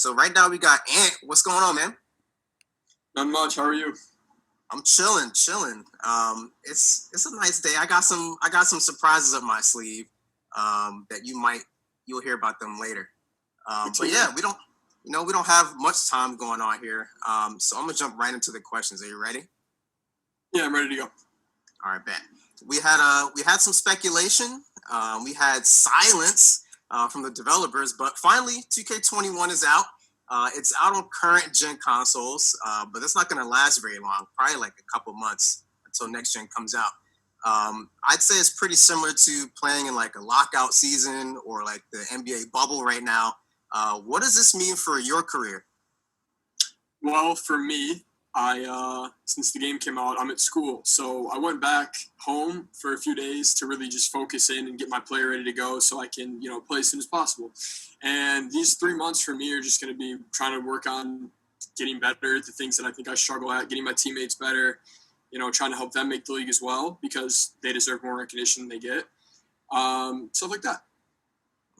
So right now we got Ant. What's going on, man? Not much. How are you? I'm chilling. It's a nice day. I got some surprises up my sleeve. That you'll hear about them later. But yeah, we don't have much time going on here. So I'm gonna jump right into the questions. Are you ready? Yeah, I'm ready to go. All right, bet. We had some speculation. We had silence from the developers, but finally, 2K21 is out. It's out on current gen consoles, but it's not going to last very long. Probably like a couple months until next gen comes out. I'd say it's pretty similar to playing in like a lockout season or like the NBA bubble right now. What does this mean for your career? Well, for me, I since the game came out, I'm at school, so I went back home for a few days to really just focus in and get my player ready to go, so I can play as soon as possible. And these 3 months for me are just going to be trying to work on getting better at the things that I think I struggle at, getting my teammates better, trying to help them make the league as well because they deserve more recognition than they get. Stuff like that.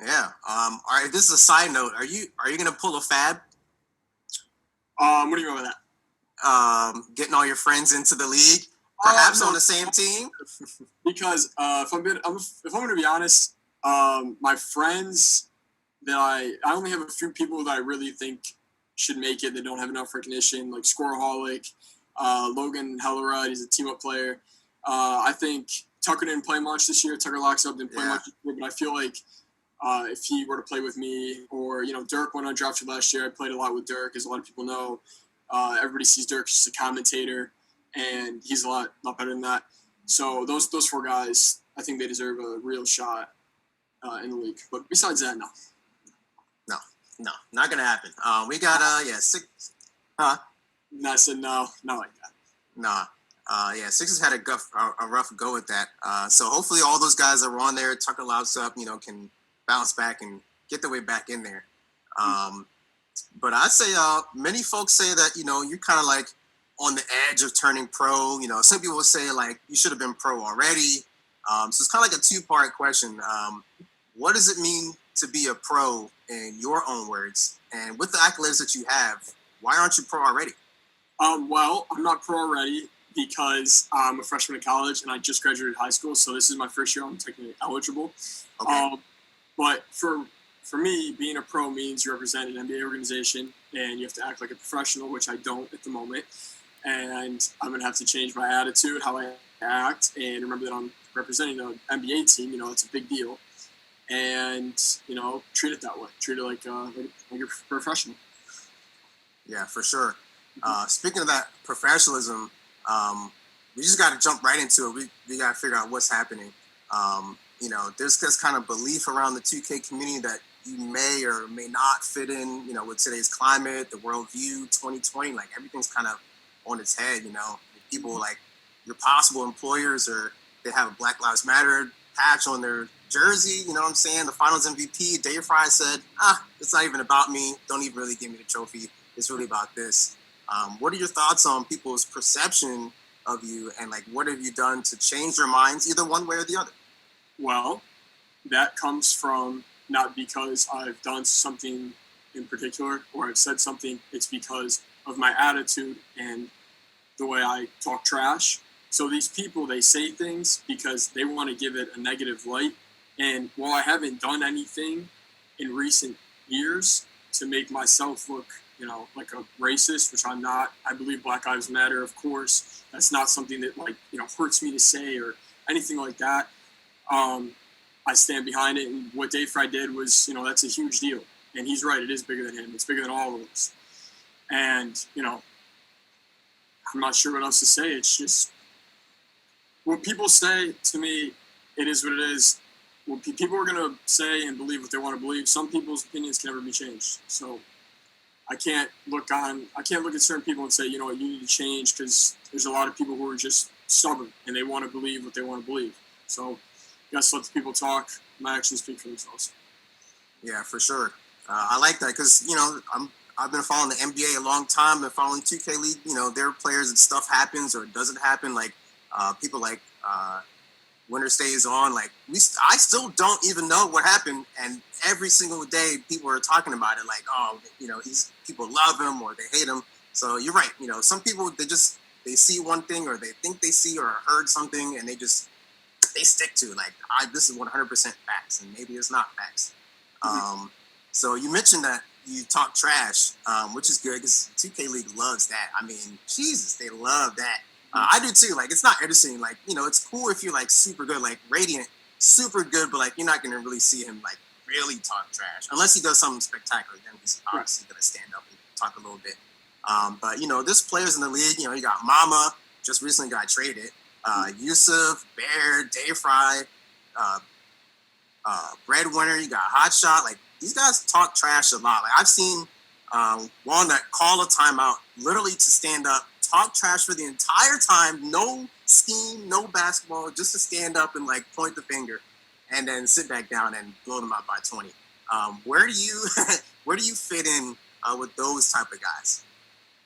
Yeah. All right. This is a side note. Are you gonna pull a Fab? What do you mean by that? Getting all your friends into the league, perhaps on the same team. Because if I'm going to be honest, my friends that I only have a few people that I really think should make it that don't have enough recognition, like Scoreaholic, Logan Hellerud, he's a team up player. I think Tucker didn't play much this year. Tucker Locks Up didn't play much this year, but I feel like if he were to play with me, or Dirk went undrafted last year. I played a lot with Dirk, as a lot of people know. Everybody sees Dirk as just a commentator, and he's a lot better than that. So those four guys, I think they deserve a real shot in the league. But besides that, no. No, not gonna happen. We got six. Huh? And I said no, not like that. Nah. Sixers had a rough go with that. So hopefully all those guys that were on there, Tucker Louds up, can bounce back and get their way back in there. But I'd say many folks say that, you're kind of like on the edge of turning pro. Some people will say like you should have been pro already. So it's kind of like a two-part question. What does it mean to be a pro in your own words? And with the accolades that you have, why aren't you pro already? Well, I'm not pro already because I'm a freshman in college and I just graduated high school. So this is my first year I'm technically eligible. Okay. But for me, being a pro means you represent an NBA organization and you have to act like a professional, which I don't at the moment. And I'm going to have to change my attitude, how I act, and remember that I'm representing an NBA team. It's a big deal. And, treat it that way. Treat it like a professional. Yeah, for sure. Speaking of that professionalism, we just got to jump right into it. We got to figure out what's happening. There's this kind of belief around the 2K community that you may or may not fit in, with today's climate, the worldview, 2020, like everything's kind of on its head, People like your possible employers or they have a Black Lives Matter patch on their jersey, you know what I'm saying? The finals MVP, Dave Fry said, it's not even about me. Don't even really give me the trophy. It's really about this. What are your thoughts on people's perception of you and like what have you done to change their minds either one way or the other? Well, that comes from not because I've done something in particular or I've said something. It's because of my attitude and the way I talk trash. So these people, they say things because they want to give it a negative light. And while I haven't done anything in recent years to make myself look, like a racist, which I'm not. I believe Black Lives Matter, of course. That's not something that hurts me to say or anything like that. I stand behind it, and what Dave Fry did was, that's a huge deal. And he's right, it is bigger than him. It's bigger than all of us. And, I'm not sure what else to say. It's just, what people say to me, it is what it is. Well, people are going to say and believe what they want to believe. Some people's opinions can never be changed. So I can't look at certain people and say, you need to change because there's a lot of people who are just stubborn and they want to believe what they want to believe. So you got to let the people talk. My actions speak for themselves. Yeah, for sure. I like that because, I've been following the NBA a long time. Been following 2K League. There are players and stuff happens or doesn't happen. Like people like winner stays on. Like I still don't even know what happened, and every single day people are talking about it. Like, oh, people love him or they hate him. So you're right. Some people they see one thing or they think they see or heard something, and they stick to like this is 100% facts, and maybe it's not facts. So you mentioned that you talk trash, which is good because 2K League loves that. I mean, Jesus, they love that. I do too. Like, it's not interesting. Like, it's cool if you're like super good, like Radiant, super good, but like you're not gonna really see him like really talk trash unless he does something spectacular. Then he's obviously gonna stand up and talk a little bit. But there's players in the league. You got Mama, just recently got traded. Yusuf, Bear, Dayfry, Breadwinner. You got Hotshot. Like, these guys talk trash a lot. Like, I've seen Walnut call a timeout literally to stand up, talk trash for the entire time, no scheme, no basketball, just to stand up and like point the finger, and then sit back down and blow them out by 20. Where do you where do you fit in with those type of guys?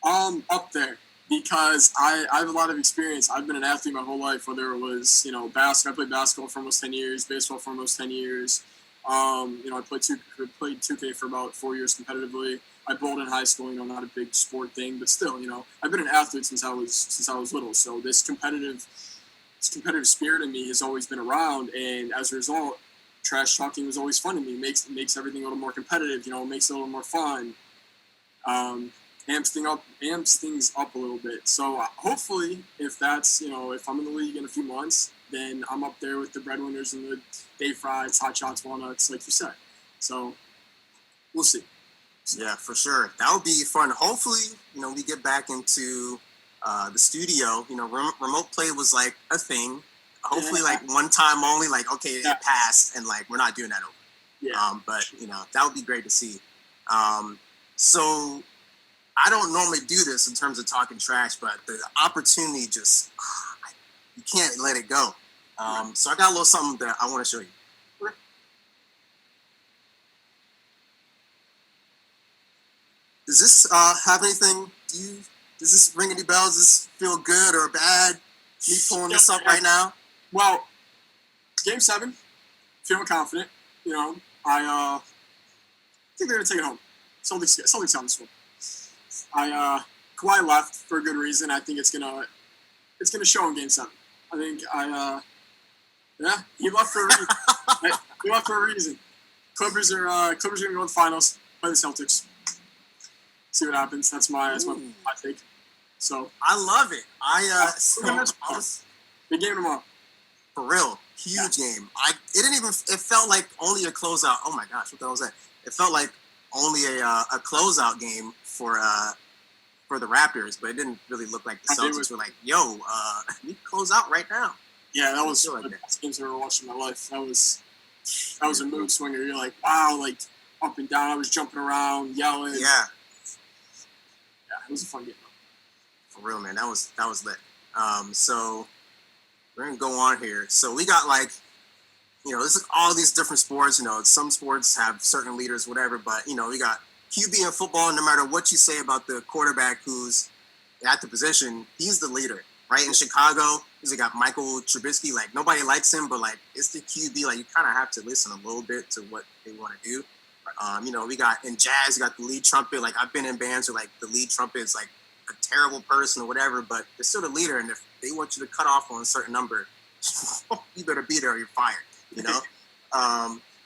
Up there, because I have a lot of experience. I've been an athlete my whole life, whether it was basketball. I played basketball for almost 10 years, baseball for almost 10 years. I played 2K for about 4 years competitively. I bowled in high school, not a big sport thing, but still, I've been an athlete since I was little. So this competitive spirit in me has always been around, and as a result, trash talking was always fun to me. Makes everything a little more competitive, makes it a little more fun. Amps things up a little bit. So hopefully, if that's if I'm in the league in a few months, then I'm up there with the Breadwinners and the Day Fries, Hot Shots, Walnuts, like you said. So we'll see. Yeah, for sure. That would be fun. Hopefully, we get back into the studio. Remote play was like a thing. Hopefully, like one time only. Like, okay, it passed, and like we're not doing that over. Yeah. But that would be great to see. So I don't normally do this in terms of talking trash, but the opportunity just you can't let it go. So I got a little something that I want to show you. Does this have anything? Does this ring any bells? Does this feel good or bad? Me pulling this up right now? Well, Game 7, feeling confident. I think they're gonna take it home. Something's on this one. Kawhi left for a good reason. I think it's gonna show in Game 7. I think he left for a reason. He left for a reason. Clippers are gonna go to the finals, play the Celtics. See what happens. That's my take. So I love it. Big game tomorrow. For real, huge game. It felt like only a closeout. Oh my gosh, what the hell was that? It felt like only a closeout game for the Raptors, but it didn't really look like the Celtics were like, yo, we close out right now. Yeah, that was the best games I've ever watched in my life. That was a mood swinger. You're like, wow, like up and down. I was jumping around, yelling. Yeah, it was a fun game. For real, man. That was lit. So we're gonna go on here. So we got like, this is all these different sports. Some sports have certain leaders, whatever. But we got QB in football. No matter what you say about the quarterback who's at the position, he's the leader, right? In Chicago, we got Michael Trubisky. Like, nobody likes him, but like it's the QB. Like, you kind of have to listen a little bit to what they want to do. We got in jazz, you got the lead trumpet. Like, I've been in bands where like the lead trumpet is like a terrible person or whatever, but they're still the leader. And if they want you to cut off on a certain number, you better be there or you're fired.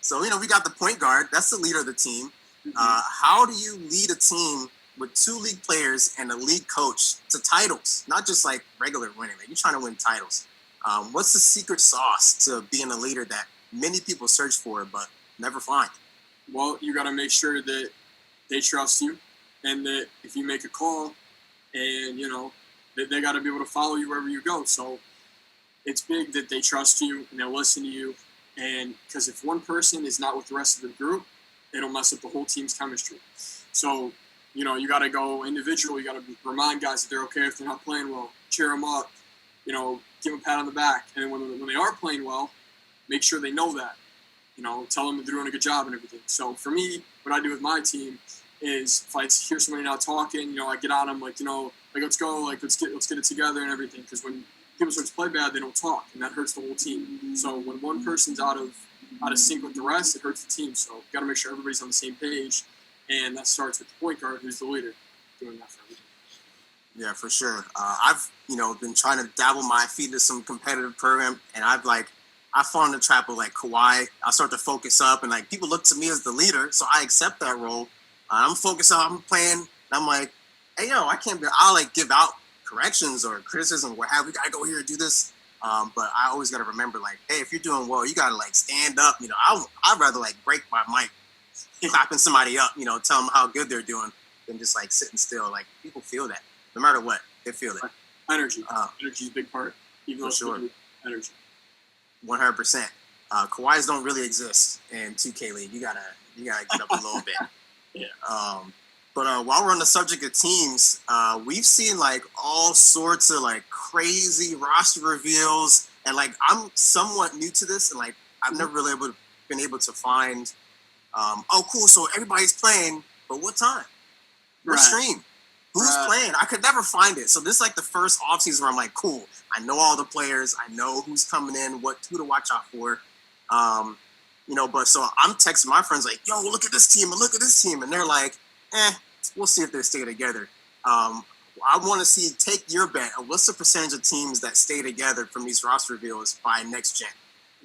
So we got the point guard. That's the leader of the team. How do you lead a team with 2 league players and a league coach to titles? Not just like regular winning. Like, you're trying to win titles. What's the secret sauce to being a leader that many people search for but never find? Well, you got to make sure that they trust you, and that if you make a call, and they got to be able to follow you wherever you go. So it's big that they trust you and they'll listen to you. And because if one person is not with the rest of the group, it'll mess up the whole team's chemistry. So you got to go individual. You got to remind guys that they're okay if they're not playing well. Cheer them up. Give them a pat on the back. And when they are playing well, make sure they know that. Tell them that they're doing a good job and everything. So for me, what I do with my team is if I hear somebody not talking, I get on them like, let's go, like let's get it together and everything. Because when people start to play bad, they don't talk, and that hurts the whole team. So when one person's out of sync with the rest, it hurts the team. So you got to make sure everybody's on the same page, and that starts with the point guard, who's the leader, doing that for everybody. Yeah, for sure. I've been trying to dabble my feet into some competitive program, and I fall in the trap of like Kawhi. I start to focus up, and like people look to me as the leader, so I accept that role. I'm focused up. I'm playing, and I'm like, hey, I can't be. I'll like give out corrections or criticism. We gotta go here and do this. But I always gotta remember, like, hey, if you're doing well, you gotta like stand up. I'd rather like break my mic, clapping somebody up. Tell them how good they're doing than just like sitting still. Like people feel that. No matter what, they feel it. Energy. Energy is a big part. Even though sure. Energy. 100%. Kawhis don't really exist in 2K League. You gotta get up a little bit. Yeah. But while we're on the subject of teams, we've seen like all sorts of like crazy roster reveals, and like I'm somewhat new to this, and like I've never really been able to find. Oh, cool! So everybody's playing, but what time? What stream? Who's playing? I could never find it. So this is like the first offseason where I'm like, cool. I know all the players. I know who's coming in, who to watch out for. But so I'm texting my friends like, yo, look at this team and look at this team. And they're like, we'll see if they stay together. I want to take your bet of what's the percentage of teams that stay together from these roster reveals by next gen?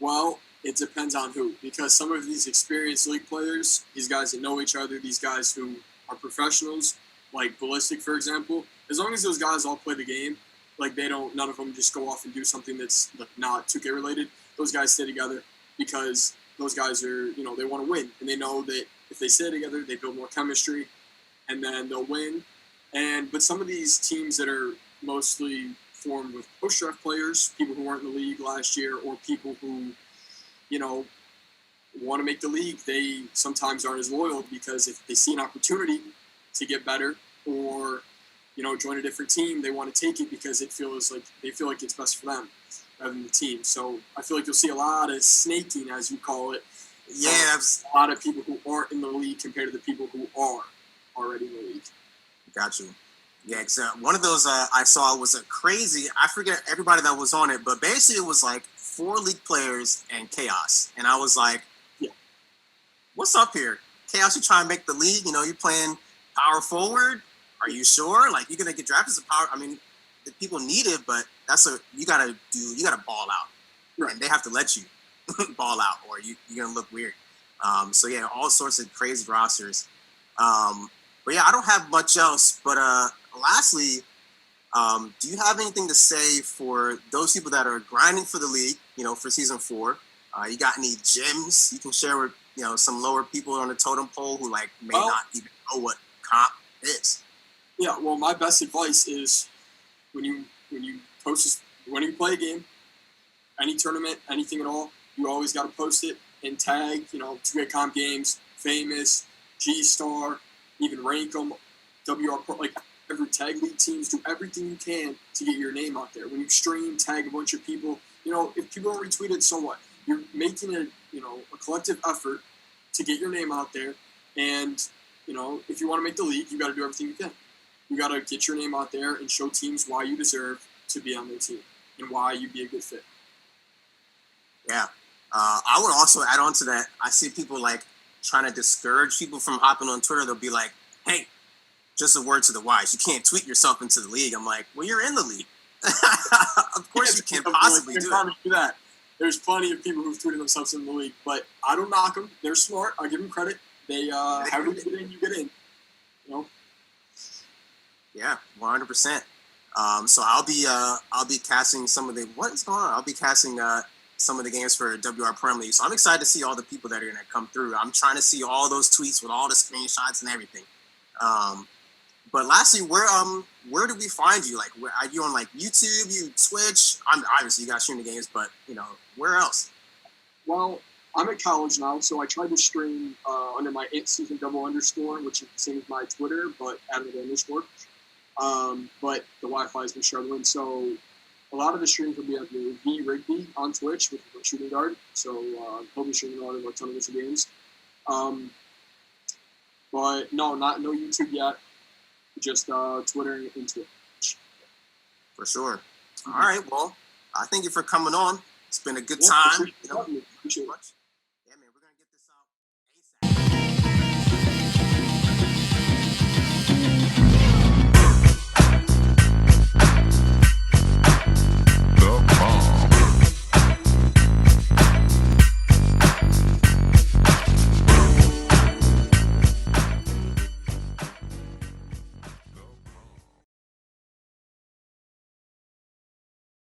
Well, it depends on who. Because some of these experienced league players, these guys that know each other, these guys who are professionals, like Ballistic, for example, as long as those guys all play the game, like none of them just go off and do something that's not 2K related. Those guys stay together because those guys are, they want to win. And they know that if they stay together, they build more chemistry and then they'll win. But some of these teams that are mostly formed with post-draft players, people who weren't in the league last year, or people who, want to make the league, they sometimes aren't as loyal because if they see an opportunity to get better or join a different team, they want to take it because they feel like it's best for them rather than the team. So I feel like you'll see a lot of snaking, as you call it. Yeah, a lot of people who aren't in the league compared to the people who are already in the league. Got you. Yeah, because one of those I saw was a crazy. I forget everybody that was on it, but basically it was like 4 league players and Chaos, and I was like, yeah, what's up here? Chaos, you trying to make the league? You're playing power forward. Are you sure? Like you're gonna get drafted as a power? I mean, the people need it, but you gotta ball out, right? And they have to let you ball out, or you're gonna look weird. So yeah, all sorts of crazy rosters. But yeah, I don't have much else. But lastly, do you have anything to say for those people that are grinding for the league? For season 4, you got any gems you can share with some lower people on the totem pole who like may not even know what comp is? Yeah, well, my best advice is when you play a game, any tournament, anything at all, you always got to post it and tag, 2K Comp Games, Famous, G-Star, even rank them, WR Pro, like every tag league teams, do everything you can to get your name out there. When you stream, tag a bunch of people, if people don't retweet it, so what? You're making a collective effort to get your name out there, and if you want to make the league, you got to do everything you can. You got to get your name out there and show teams why you deserve to be on their team and why you'd be a good fit. Yeah. I would also add on to that. I see people like trying to discourage people from hopping on Twitter. They'll be like, hey, just a word to the wise. You can't tweet yourself into the league. I'm like, well, you're in the league. Of course you can't possibly do that. There's plenty of people who've tweeted themselves in the league, but I don't knock them. They're smart. I give them credit. They however you get in, you get in. Yeah, 100%. So I'll be casting some of the what's going on. I'll be casting some of the games for WR Prem League. So I'm excited to see all the people that are gonna come through. I'm trying to see all those tweets with all the screenshots and everything. But lastly, where do we find you? Like, are you on like YouTube, Twitch? Obviously you got streaming games, but where else? Well, I'm at college now, so I try to stream under my ANTSZN __, which is the same as my Twitter, but added an underscore. But the Wi-Fi has been struggling, so a lot of the streams will be on the V Rigby on Twitch with the shooting guard. So he'll be streaming a lot of our tournaments and games. But no YouTube yet. Just Twitter and Twitch. For sure. All right. Well, Thank you for coming on. It's been a good Yeah, time. appreciate it. Much.